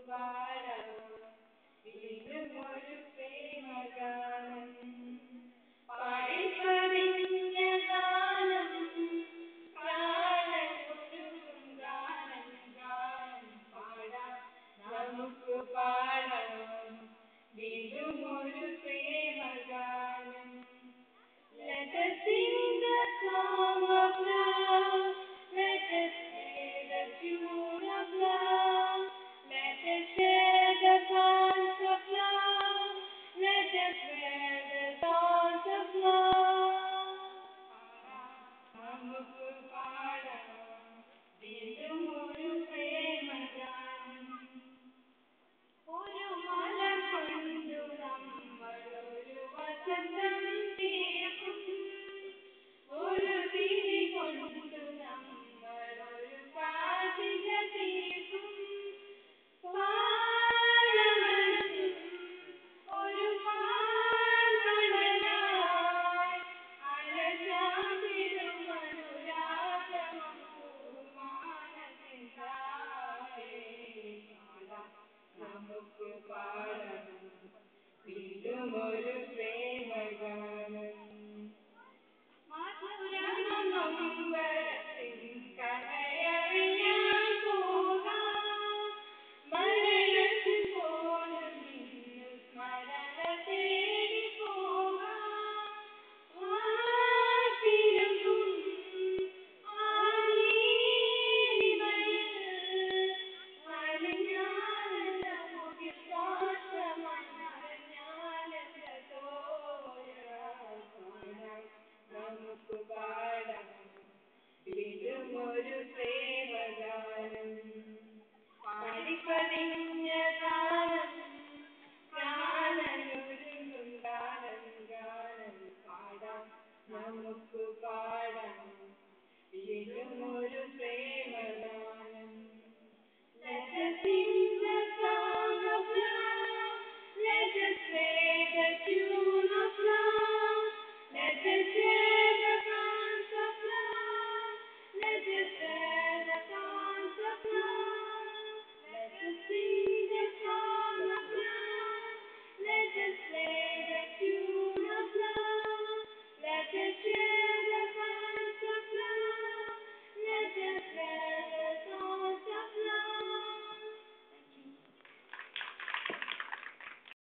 പാടാം വീണ്ടും ഒരു പ്രേമഗാനം പാടിപ്പതിഞ്ഞ ഗാനം പ്രാണനൊരുക്കും ഗാനം ഗാനം പാടാം നമുക്ക് പാടാം വീണ്ടും ഒരു പ്രേമഗാനം. Let us sing the song of love. Let us play the tune of love. Let us share the bonds of love. Let us wear the thorns of love. നമുക്ക് പാടാം വീണ്ടും ഒരു പ്രേമഗാനം. ഒരു മലർ കൊണ്ടു നമ്മളൊരു വസന്തം തീർക്കും. ഒരു തിരി കൊണ്ടു നമ്മളൊരു കാഴ്ച തീർക്കും. പാലമനം ഒരു പാൽമണലായി അലഞ്ഞാടിടും അനുരാഗമം പൂമാനത്തിൻ താഴെ. നമുക്ക് പാടാം വീണ്ടും ഒരു പ്രേമഗാനം. മധുരമമ്പരത്തിൻ കഥയറിയാൻ പോകാം. മരണത്തിൽ പോലും നിന്നു സ്മരണ തേടി പോകാം. വാർത്തിരുക്കും ആ നീലിമയിൽ അലിഞ്ഞാലെന്ന മുകിൽ ശ്വാസമറിഞ്ഞാലെന്ന തോരാൽ പാടാം നമുക്ക് പാടാം വീണ്ടും ഒരു പ്രേമഗാനം. പാടിപ്പതിഞ്ഞ ഗാനം പ്രാണനൊരുങ്ങും ഗാനം ഗാനം പാടാം നമുക്ക് പാടാം വീണ്ടും ഒരു പ്രേമഗാനം. Let us sing